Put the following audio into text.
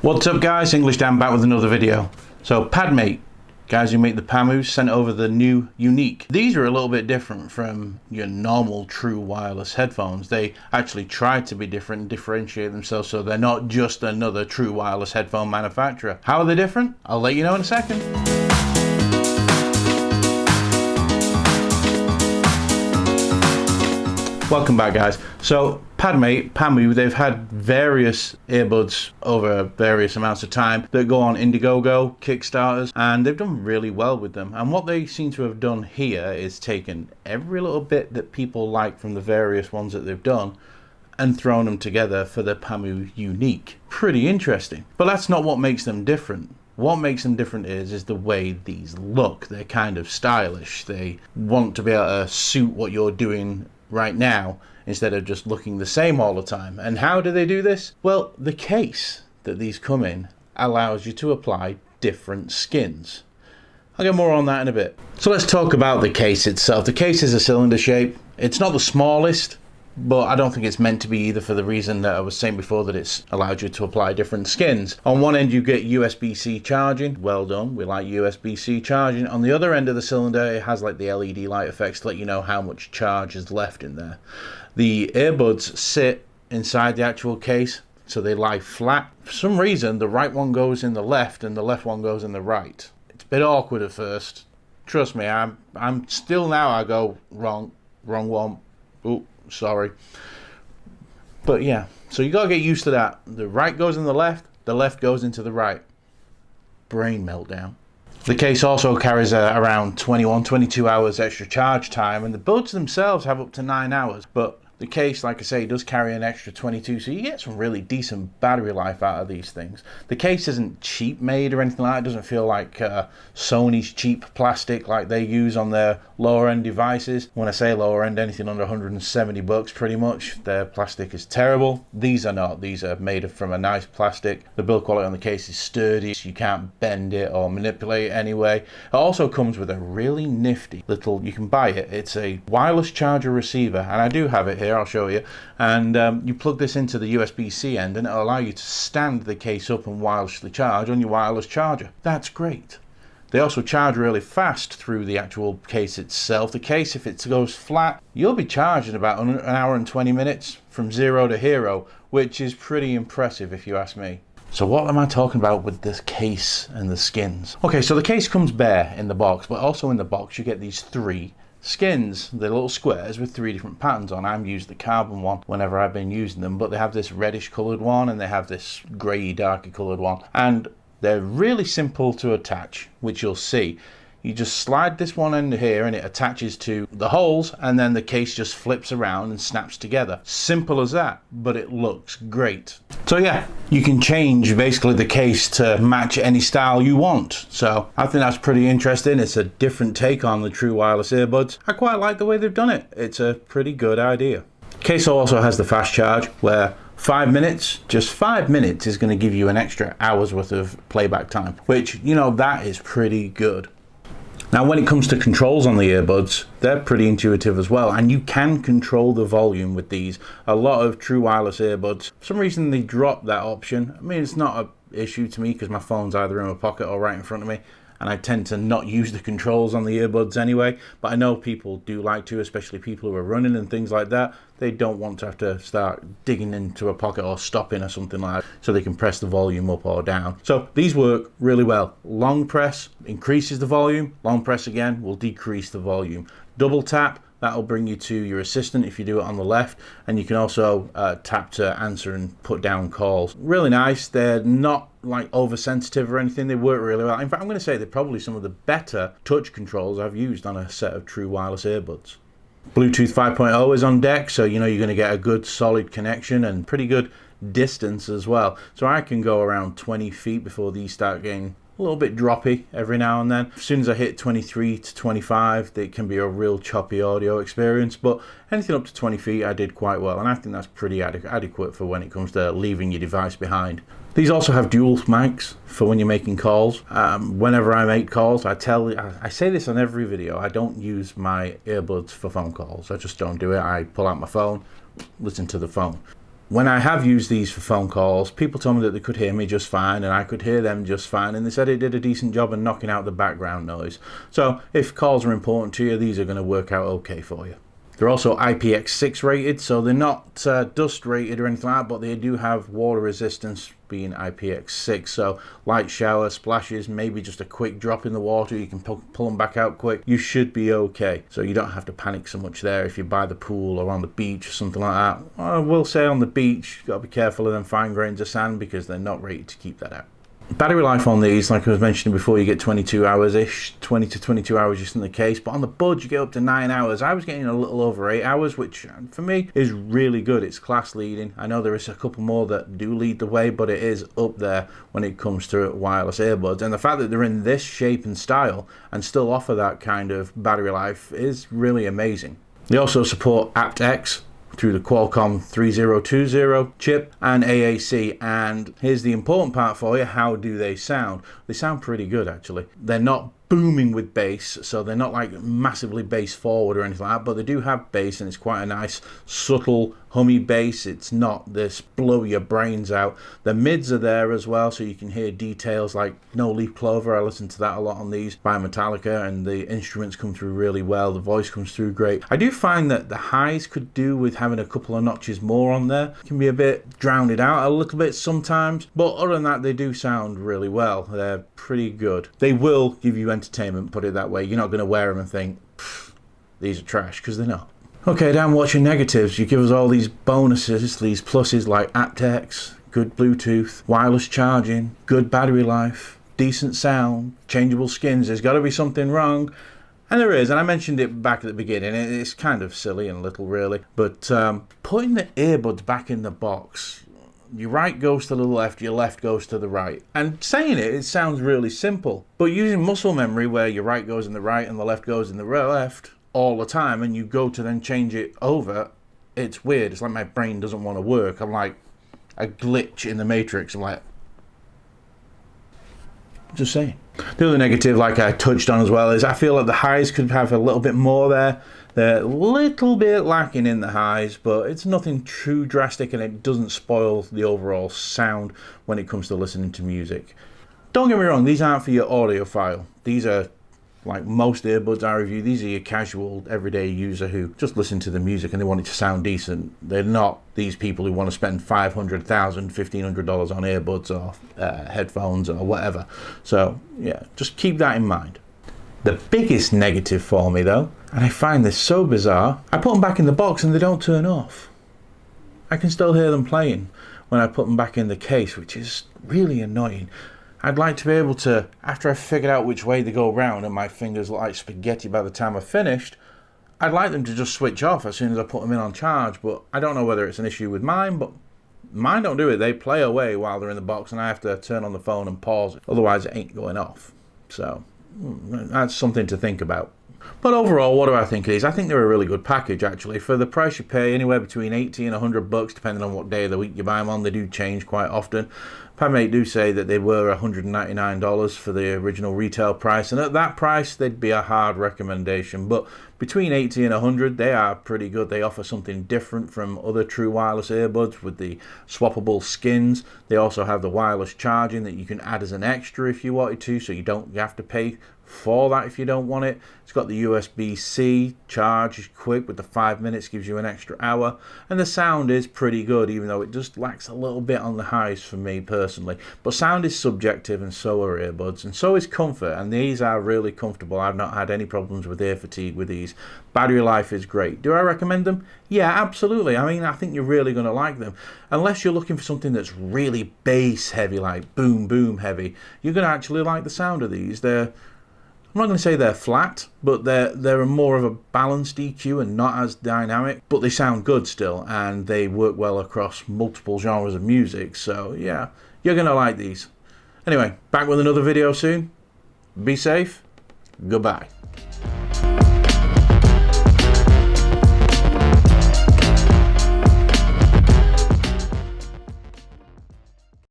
What's up guys, English Dan back with another video. So Padmate, guys who make the Pamus, sent over the new Unique. These are a little bit different from your normal true wireless headphones. They actually try to be different and differentiate themselves so they're not just another true wireless headphone manufacturer. How are they different? I'll let you know in a second. Welcome back guys. So Padmate, Pamu, they've had various earbuds over various amounts of time that go on Indiegogo, Kickstarters, and they've done really well with them. And what they seem to have done here is taken every little bit that people like from the various ones that they've done and thrown them together for the Pamu Unique. Pretty interesting. But that's not what makes them different. What makes them different is the way these look. They're kind of stylish. They want to be able to suit what you're doing right now instead of just looking the same all the time. And how do they do this? Well, the case that these come in allows you to apply different skins. I'll get more on that in a bit. So let's talk about the case itself. The case is a cylinder shape. It's not the smallest, but I don't think it's meant to be either, for the reason that I was saying before, that it's allowed you to apply different skins. On one end you get USB-C charging. Well done, we like USB-C charging. On the other end of the cylinder it has like the LED light effects to let you know how much charge is left in there. The earbuds sit inside the actual case, so they lie flat. For some reason the right one goes in the left and the left one goes in the right. It's a bit awkward at first. Trust me, I'm still now I go wrong one. Ooh, sorry. But yeah, so you gotta get used to that. The right goes in the left goes into the right. Brain meltdown. The case also carries around 22 hours extra charge time, and the buds themselves have up to 9 hours, but the case, like I say, does carry an extra 22, so you get some really decent battery life out of these things. The case isn't cheap made or anything like that. It doesn't feel like Sony's cheap plastic like they use on their lower end devices. When I say lower end, anything under 170 bucks pretty much. Their plastic is terrible. These are not. These are made from a nice plastic. The build quality on the case is sturdy, so you can't bend it or manipulate it anyway. It also comes with a really nifty little, you can buy it. It's a wireless charger receiver, and I do have it here. I'll show you. And you plug this into the USB-C end and it'll allow you to stand the case up and wirelessly charge on your wireless charger. That's great. They also charge really fast through the actual case itself. The case, if it goes flat, you'll be charged in about an hour and 20 minutes from 0 to hero, which is pretty impressive if you ask me. So what am I talking about with this case and the skins? Okay, so the case comes bare in the box, but also in the box you get these 3 skins. They're little squares with 3 different patterns on. I've used the carbon one whenever I've been using them, but they have this reddish coloured one and they have this grey darker coloured one, and they're really simple to attach, which you'll see. You just slide this one end here and it attaches to the holes, and then the case just flips around and snaps together. Simple as that, but it looks great. So yeah, you can change basically the case to match any style you want. So I think that's pretty interesting. It's a different take on the true wireless earbuds. I quite like the way they've done it. It's a pretty good idea. Case also has the fast charge, where 5 minutes, just 5 minutes is going to give you an extra hour's worth of playback time, which, you know, that is pretty good. Now when it comes to controls on the earbuds, they're pretty intuitive as well, and you can control the volume with these. A lot of true wireless earbuds, for some reason they drop that option. I mean, it's not an issue to me because my phone's either in my pocket or right in front of me, and I tend to not use the controls on the earbuds anyway, but I know people do like to, especially people who are running and things like that. They don't want to have to start digging into a pocket or stopping or something like that, so they can press the volume up or down. So these work really well. Long press increases the volume, long press again will decrease the volume. Double tap, that'll bring you to your assistant if you do it on the left, and you can also tap to answer and put down calls. Really nice. They're not like oversensitive or anything. They work really well. In fact, I'm going to say they're probably some of the better touch controls I've used on a set of true wireless earbuds. Bluetooth 5.0 is on deck, so you know you're going to get a good solid connection and pretty good distance as well. So I can go around 20 feet before these start getting a little bit droppy every now and then. As soon as I hit 23 to 25, it can be a real choppy audio experience, but anything up to 20 feet I did quite well, and I think that's pretty adequate for when it comes to leaving your device behind. These also have dual mics for when you're making calls. Whenever I make calls, I say this on every video, I don't use my earbuds for phone calls. I just don't do it. I pull out my phone, listen to the phone. When I have used these for phone calls, people told me that they could hear me just fine and I could hear them just fine, and they said it did a decent job of knocking out the background noise. So if calls are important to you, these are going to work out okay for you. They're also IPX6 rated, so they're not dust rated or anything like that, but they do have water resistance, being IPX6. So light shower, splashes, maybe just a quick drop in the water, you can pull them back out quick. You should be okay. So you don't have to panic so much there if you're by the pool or on the beach or something like that. I will say on the beach, you've got to be careful of them fine grains of sand because they're not rated to keep that out. Battery life on these, like I was mentioning before, you get 22 hours-ish, 20 to 22 hours just in the case, but on the Buds you get up to 9 hours. I was getting a little over 8 hours, which for me is really good. It's class leading. I know there is a couple more that do lead the way, but it is up there when it comes to wireless earbuds. And the fact that they're in this shape and style and still offer that kind of battery life is really amazing. They also support aptX through the Qualcomm 3020 chip and AAC, and here's the important part for you: how do they sound? They sound pretty good actually. They're not booming with bass, so they're not like massively bass forward or anything like that, but they do have bass, and it's quite a nice subtle hummy bass. It's not this blow your brains out. The mids are there as well, so you can hear details like No Leaf Clover. I listen to that a lot on these by Metallica, and the instruments come through really well. The voice comes through great. I do find that the highs could do with having a couple of notches more on there. It can be a bit drowned out a little bit sometimes, but other than that, they do sound really well. They're pretty good. They will give you entertainment, put it that way. You're not going to wear them and think, these are trash, because they're not. Okay, down watching negatives. You give us all these bonuses, these pluses like aptX, good Bluetooth, wireless charging, good battery life, decent sound, changeable skins. There's got to be something wrong. And there is, and I mentioned it back at the beginning. It's kind of silly and little really, but putting the earbuds back in the box, your right goes to the left, your left goes to the right. And saying it sounds really simple, but using muscle memory where your right goes in the right and the left goes in the left all the time, and you go to then change it over, it's weird. It's like my brain doesn't want to work. I'm like a glitch in the Matrix. I'm like, just saying. The other negative, like I touched on as well, is I feel like the highs could have a little bit more there. They're a little bit lacking in the highs, but it's nothing too drastic, and it doesn't spoil the overall sound when it comes to listening to music. Don't get me wrong, these aren't for your audiophile. These are, like most earbuds I review, these are your casual, everyday user who just listen to the music and they want it to sound decent. They're not these people who want to spend $500, $1,000, $1,500 on earbuds or headphones or whatever. So, yeah, just keep that in mind. The biggest negative for me, though, and I find this so bizarre, I put them back in the box and they don't turn off. I can still hear them playing when I put them back in the case, which is really annoying. I'd like to be able to, after I've figured out which way they go round and my fingers look like spaghetti by the time I've finished, I'd like them to just switch off as soon as I put them in on charge, but I don't know whether it's an issue with mine, but mine don't do it. They play away while they're in the box and I have to turn on the phone and pause it, otherwise it ain't going off. So that's something to think about. But overall, what do I think of these? I think they're a really good package, actually. For the price you pay, anywhere between 80 and 100 bucks, depending on what day of the week you buy them on. They do change quite often. Pamu do say that they were $199 for the original retail price, and at that price, they'd be a hard recommendation. But between 80 and 100, they are pretty good. They offer something different from other true wireless earbuds with the swappable skins. They also have the wireless charging that you can add as an extra if you wanted to, so you don't have to pay for that if you don't want it. It's got the USB-C charge, quick with the 5 minutes, gives you an extra hour, and the sound is pretty good, even though it just lacks a little bit on the highs for me personally. But sound is subjective, and so are earbuds, and so is comfort, and these are really comfortable. I've not had any problems with ear fatigue with these. Battery life is great. Do I recommend them? Yeah, absolutely. I mean, I think you're really going to like them. Unless you're looking for something that's really bass heavy, like boom boom heavy, you're going to actually like the sound of these. I'm not going to say they're flat, but they're more of a balanced EQ and not as dynamic, but they sound good still, and they work well across multiple genres of music. So yeah, you're going to like these. Anyway, back with another video soon. Be safe. Goodbye.